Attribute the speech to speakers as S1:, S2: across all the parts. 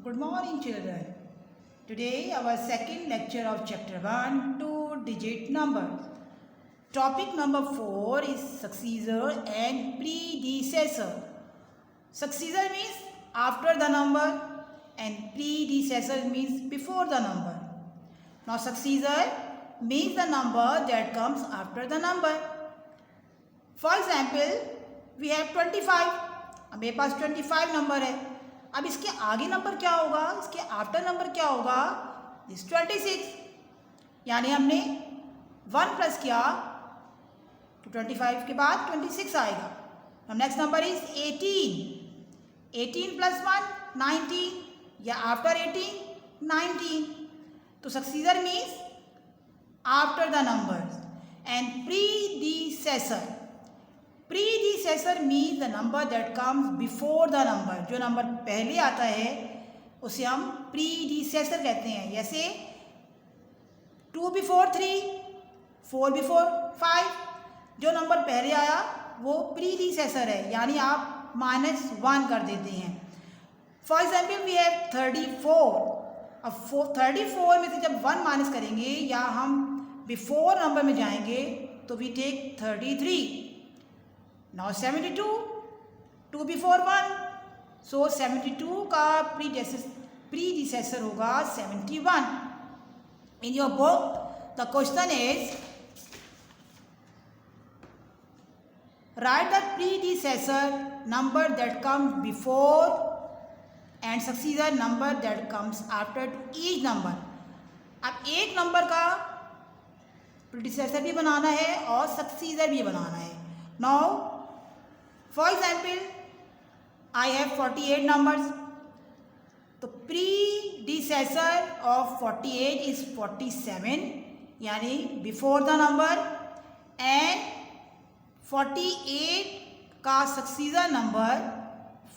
S1: Good morning, children. Today, our second lecture of chapter 1, two-digit numbers. Topic number 4 is successor and predecessor. Successor means after the number and predecessor means before the number. Now, successor means the number that comes after the number. For example, we have 25. अब मेरे पास 25 number है. अब इसके आगे number क्या होगा, इसके after number क्या होगा, इस 26. यानी हमने 1 प्लस किया तो 25 के बाद 26 आएगा. अब नेक्स्ट नंबर इज 18. 18 प्लस 1 19 या आफ्टर 18 19. तो successor means after the numbers and predecessor. Predecessor means the number that comes before the number. जो नंबर पहले आता है उसे हम प्रीडिसेसर कहते हैं. जैसे 2 बिफोर 3, 4 बिफोर 5. जो नंबर पहले आया वो प्रीडिसेसर है, यानी आप -1 कर देते हैं. For example we have 34. अब 34 में से जब 1 माइनस करेंगे या हम बिफोर नंबर में जाएंगे तो we take 33. Now 72, 2 before 1, so 72 का predecessor होगा 71. In your book, the question is, write the predecessor number that comes before and successor number that comes after to each number. अब एक नंबर का predecessor भी बनाना है और successor भी बनाना है. Now for example, I have 48 numbers. तो predecessor of 48 is 47, यानी before the number, and 48 का successor number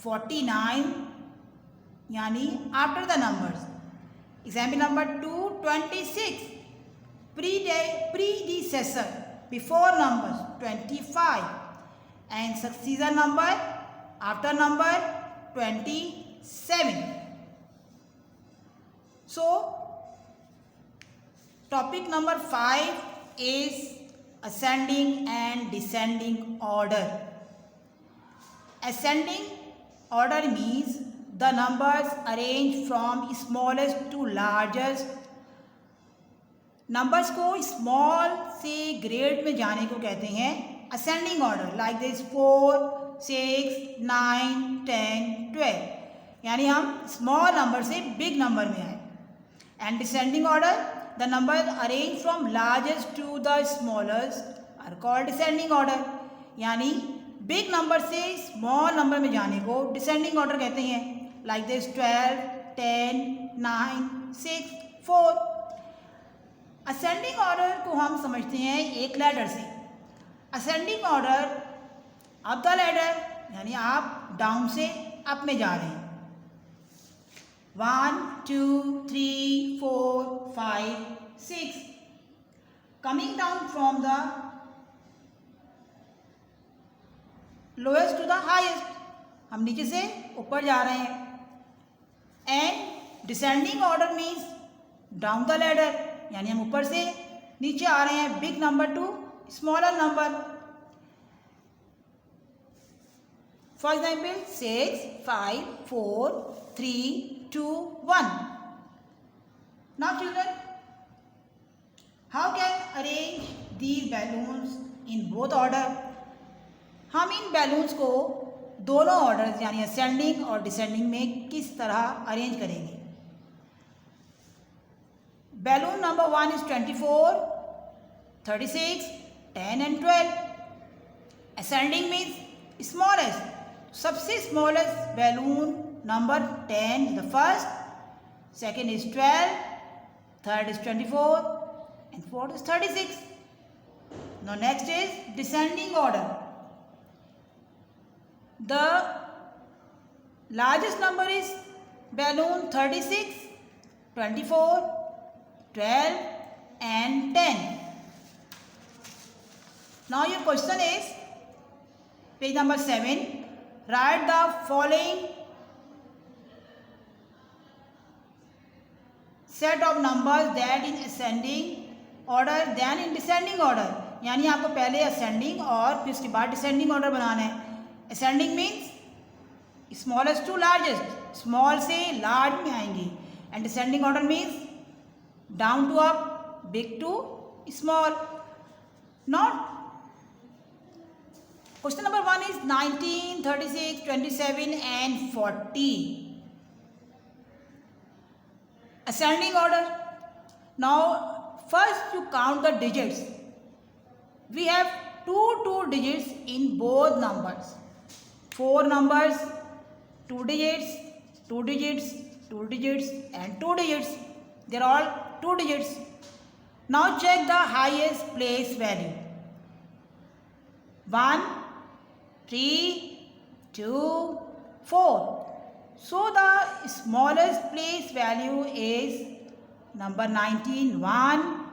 S1: 49, यानी after the numbers. Example number 2, 26. Predecessor before numbers 25. And successor number after number 27. So topic number 5 is ascending and descending order. Ascending order means the numbers arranged from smallest to largest. Numbers को small से grade में जाने को कहते हैं ascending order. Like this 4, 6, 9, 10, 12. यानी हम small number से बिग नंबर में आए. And descending order, the number arrange from largest to the smallest are called descending order. यानी बिग नंबर से स्मॉल नंबर में जाने को डिसेंडिंग ऑर्डर कहते हैं. Like this 12, 10, 9, 6, 4. असेंडिंग ऑर्डर को हम समझते हैं एक लैडर से. Ascending order up the ladder, यानी आप डाउन से अप में जा रहे हैं. 1, 2, 3, 4, 5, 6. Coming down from the lowest to the highest. हम नीचे से ऊपर जा रहे हैं. And descending order means down the ladder, यानी हम ऊपर से नीचे आ रहे हैं big number to smaller number. For example 6, 5, 4, 3, 2, 1. Now children, how can arrange these balloons in both order. हम इन बैलून्स को दोनों ऑर्डर यानी असेंडिंग और डिसेंडिंग में किस तरह अरेंज करेंगे. Balloon number 1 is 24, 36, 10 and 12. Ascending means smallest. सबसे smallest balloon number 10 is the first, second is 12, third is 24 and fourth is 36. Now next is descending order. The largest number is balloon 36, 24, 12 and 10. Now your question is page number 7. Write the following set of numbers that in ascending order than in descending order. यानी आपको पहले ascending और फिर उसके बाद descending order बनाना है. Ascending means smallest to largest, small से large में आएंगे, and descending order means down to up, big to small. Not question number 1 is 19, 36, 27 and 40. Ascending order. Now first you count the digits. We have two digits in both numbers. 4 numbers, 2 digits, 2 digits, 2 digits and 2 digits. They are all 2 digits. Now check the highest place value. 1, 3, 2, 4. So the smallest place value is number 19, 1,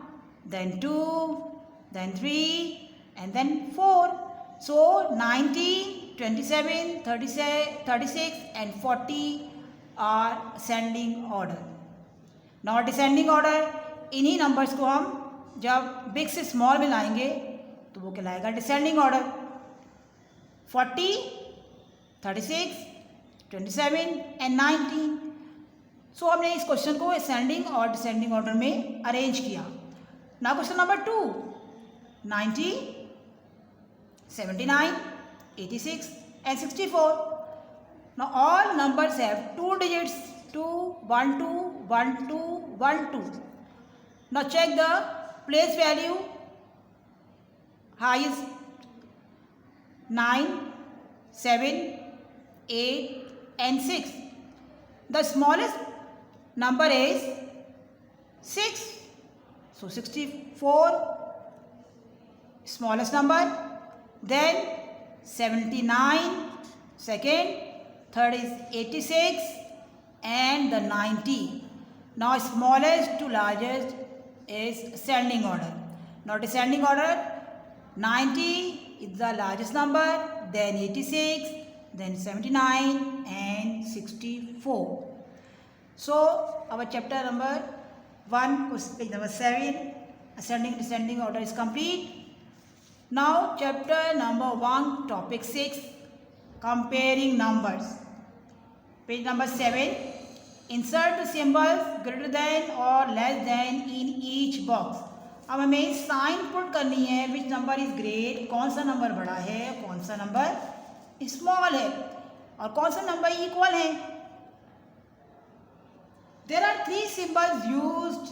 S1: then 2, then 3 and then 4. So 19, 27, 36 and 40 are ascending order. Now descending order, इन्हीं numbers को हम जब big से small में लाएंगे तो वो कहलाएगा डिसेंडिंग ऑर्डर. 40, 36, 27 एंड 19. सो हमने इस क्वेश्चन को असेंडिंग और डिसेंडिंग ऑर्डर में अरेंज किया. Now question number 2, 90, 79, 86 and 64. Now all numbers have 2 digits, 2, 1, 2, 1, 2, 1, 2. Now check the place value. Highest 9, 7, 8 and 6. The smallest number is 6. So 64 smallest number. Then 79 second, third is 86 and the 90. Now smallest to largest is ascending order. Now descending order, 90 is the largest number, then 86, then 79 and 64. So our chapter number 1, page number 7, ascending descending order is complete. Now chapter number 1, topic 6, comparing numbers. Page number 7, insert the symbols greater than or less than in each box. अब हमें sign put करनी है, which number is great, कौन सा number बड़ा है, कौन सा नंबर स्मॉल है और कौन सा नंबर इक्वल है. There are 3 symbols used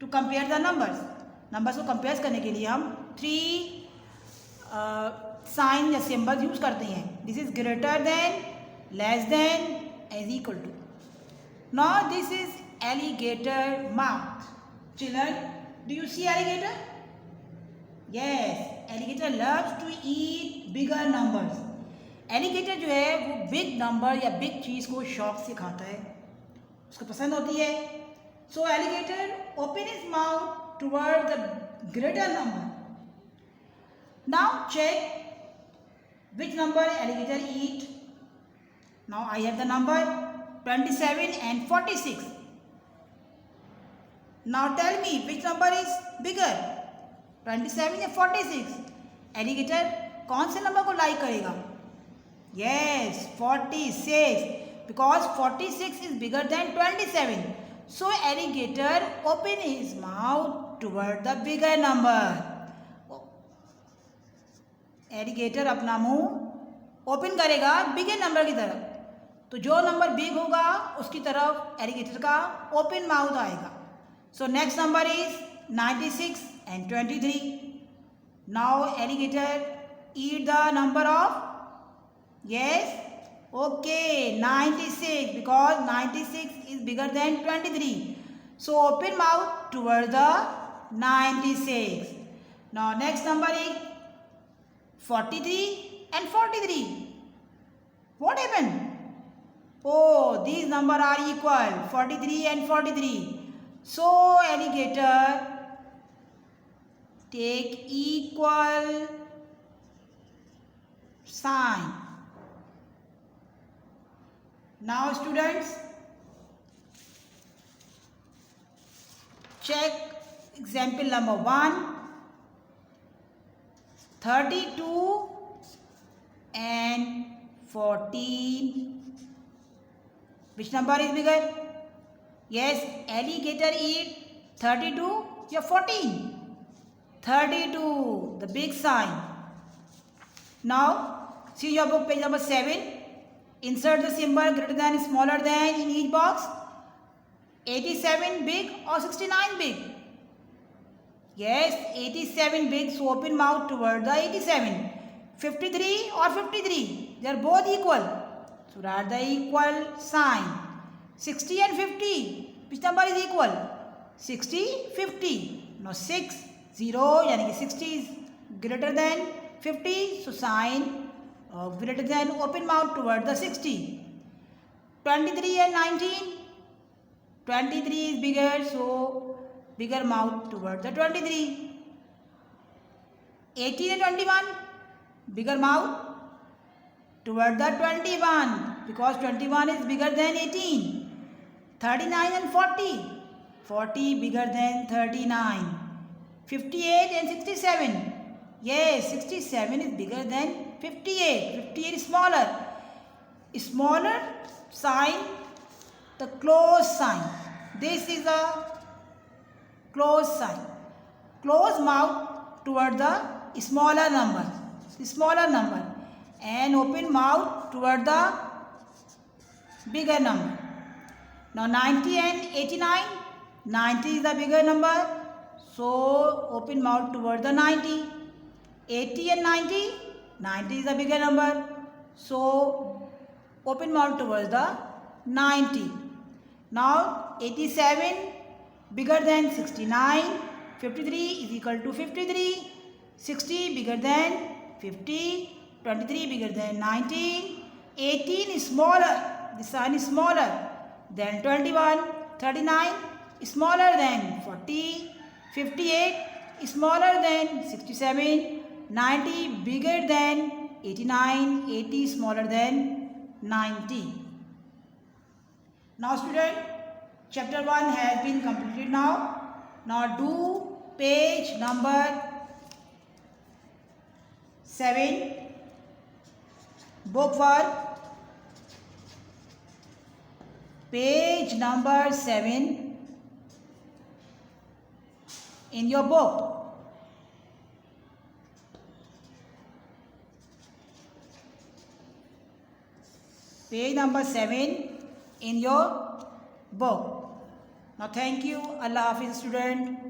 S1: to compare the numbers. Numbers को कंपेयर करने के लिए हम 3 साइन या सिंबल्स यूज करते हैं. This is greater than, less than, is equal to. Now this is alligator mouth. Children, do you see alligator? Yes, alligator loves to eat bigger numbers. Alligator जो है वो big number या big चीज़ को शौक से खाता है, उसको पसंद होती है. So alligator open his mouth toward the greater number. Now check which number alligator eat. Now I have the number 27 and 46. Now tell me which number is bigger, 27 या 46. एलिगेटर कौन से नंबर को लाइक करेगा? Yes, 46, because 46 is bigger than 27. So alligator open his mouth toward the bigger number. Alligator अपना मुंह open करेगा bigger number की तरफ. तो जो नंबर बिग होगा उसकी तरफ एलिगेटर का ओपन माउथ आएगा. So next number is 96 and 23. Now alligator eat the number of, yes, okay, 96, because 96 is bigger than 23. So open mouth toward the 96. Now next number is 43 and 43. What happened? Oh, these numbers are equal, 43 and 43. So alligator take equal sign. Now students, check example number 1. 32 and 14. Which number is bigger? Yes, alligator eat 32 or 14? 32, the big sign. Now, see your book page number 7. Insert the symbol greater than, smaller than in each box. 87 big or 69 big? Yes, 87 big, so open mouth toward the 87. 53 or 53? They are both equal. So write the equal sign. 60 and 50, which number is equal? 60, 50. Now 6, 0, yani 60 is greater than 50, so sign greater than, open mouth toward the 60. 23 and 19, 23 is bigger, so bigger mouth toward the 23. 18 and 21, bigger mouth toward the 21, because 21 is bigger than 18. 39 and 40, 40 bigger than 39. 58 and 67, yes, 67 is bigger than 58. 58 is smaller. Smaller sign, the close sign. This is a close sign. Close mouth toward the smaller number. And open mouth toward the bigger number. Now 90 and 89, 90 is the bigger number, so open mouth toward the 90. 80 and 90, 90 is the bigger number, so open mouth towards the 90. Now 87 bigger than 69, 53 is equal to 53, 60 bigger than 50, 23 bigger than 19, 18 is smaller, the sign is smaller than 21, 39 is smaller than 40, 58 is smaller than 67, 90 bigger than 89, 80 smaller than 90. Now student, chapter 1 has been completed now. Now do page number 7, book work. Page number 7 in your book. Page number 7 in your book. Now thank you. Allah Hafiz student.